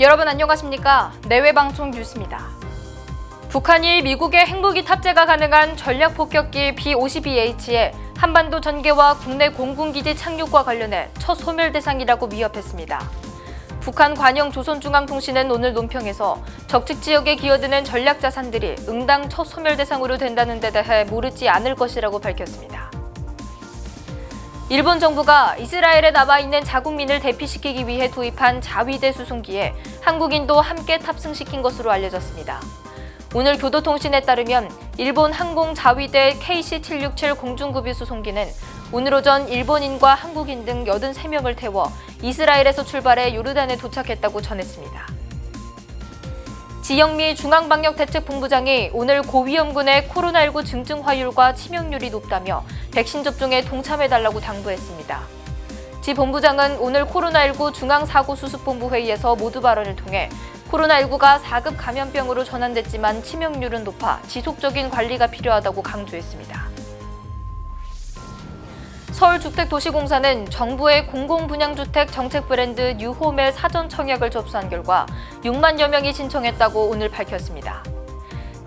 여러분 안녕하십니까? 내외방송 뉴스입니다. 북한이 미국의 핵무기 탑재가 가능한 전략폭격기 B-52H의 한반도 전개와 국내 공군기지 착륙과 관련해 첫 소멸 대상이라고 위협했습니다. 북한 관영 조선중앙통신은 오늘 논평에서 적측 지역에 기어드는 전략자산들이 응당 첫 소멸 대상으로 된다는 데 대해 모르지 않을 것이라고 밝혔습니다. 일본 정부가 이스라엘에 남아있는 자국민을 대피시키기 위해 도입한 자위대 수송기에 한국인도 함께 탑승시킨 것으로 알려졌습니다. 오늘 교도통신에 따르면 일본 항공 자위대 KC-767 공중급유 수송기는 오늘 오전 일본인과 한국인 등 83명을 태워 이스라엘에서 출발해 요르단에 도착했다고 전했습니다. 지영미 중앙방역대책본부장이 오늘 고위험군의 코로나19 증증 화율과 치명률이 높다며 백신 접종에 동참해달라고 당부했습니다. 지 본부장은 오늘 코로나19 중앙사고수습본부 회의에서 모두 발언을 통해 코로나19가 4급 감염병으로 전환됐지만 치명률은 높아 지속적인 관리가 필요하다고 강조했습니다. 서울주택도시공사는 정부의 공공분양주택 정책 브랜드 뉴홈의 사전 청약을 접수한 결과 6만여 명이 신청했다고 오늘 밝혔습니다.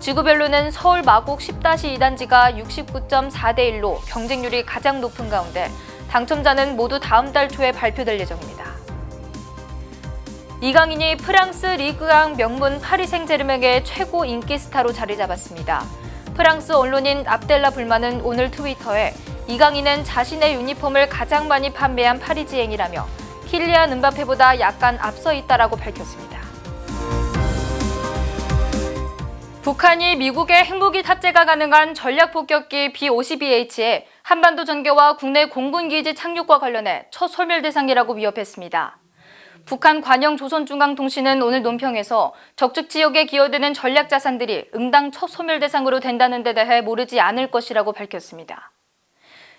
지구별로는 서울 마곡 10-2단지가 69.4대1로 경쟁률이 가장 높은 가운데 당첨자는 모두 다음 달 초에 발표될 예정입니다. 이강인이 프랑스 리그앙 명문 파리 생제르맹의 최고 인기 스타로 자리 잡았습니다. 프랑스 언론인 압델라 불만은 오늘 트위터에 이강인은 자신의 유니폼을 가장 많이 판매한 파리지앵이라며 킬리안 은바페보다 약간 앞서 있다라고 밝혔습니다. 북한이 미국의 핵무기 탑재가 가능한 전략폭격기 B-52H의 한반도 전개와 국내 공군기지 착륙과 관련해 첫 소멸 대상이라고 위협했습니다. 북한 관영 조선중앙통신은 오늘 논평에서 적측 지역에 기어드는 전략자산들이 응당 첫 소멸 대상으로 된다는 데 대해 모르지 않을 것이라고 밝혔습니다.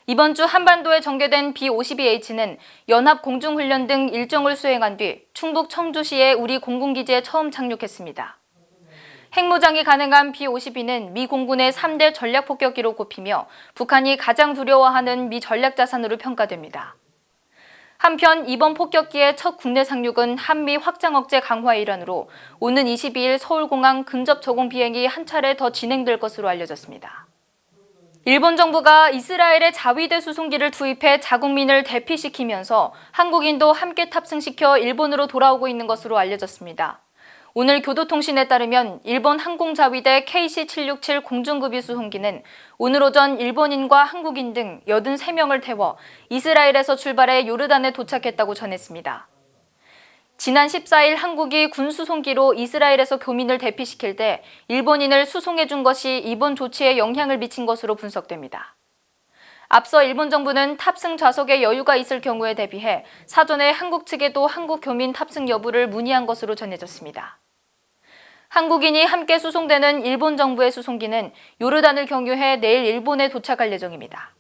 이번 주 한반도에 전개된 B-52H는 연합공중훈련 등 일정을 수행한 뒤 충북 청주시의 우리 공군기지에 처음 착륙했습니다. 핵무장이 가능한 B-52는 미 공군의 3대 전략폭격기로 꼽히며 북한이 가장 두려워하는 미 전략자산으로 평가됩니다. 한편 이번 폭격기의 첫 국내 상륙은 한미 확장 억제 강화의 일환으로 오는 22일 서울공항 근접 저공 비행이 한 차례 더 진행될 것으로 알려졌습니다. 일본 정부가 이스라엘의 자위대 수송기를 투입해 자국민을 대피시키면서 한국인도 함께 탑승시켜 일본으로 돌아오고 있는 것으로 알려졌습니다. 오늘 교도통신에 따르면 일본 항공자위대 KC-767 공중급유 수송기는 오늘 오전 일본인과 한국인 등 83명을 태워 이스라엘에서 출발해 요르단에 도착했다고 전했습니다. 지난 14일 한국이 군 수송기로 이스라엘에서 교민을 대피시킬 때 일본인을 수송해준 것이 이번 조치에 영향을 미친 것으로 분석됩니다. 앞서 일본 정부는 탑승 좌석에 여유가 있을 경우에 대비해 사전에 한국 측에도 한국 교민 탑승 여부를 문의한 것으로 전해졌습니다. 한국인이 함께 수송되는 일본 정부의 수송기는 요르단을 경유해 내일 일본에 도착할 예정입니다.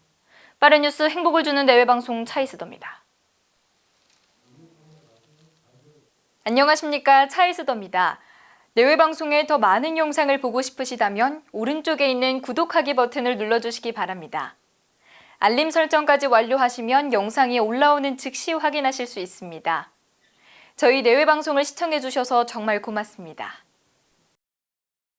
빠른 뉴스 행복을 주는 내외방송 차이스더입니다. 안녕하십니까, 차이스더입니다. 내외방송의 더 많은 영상을 보고 싶으시다면 오른쪽에 있는 구독하기 버튼을 눌러주시기 바랍니다. 알림 설정까지 완료하시면 영상이 올라오는 즉시 확인하실 수 있습니다. 저희 내외방송을 시청해주셔서 정말 고맙습니다.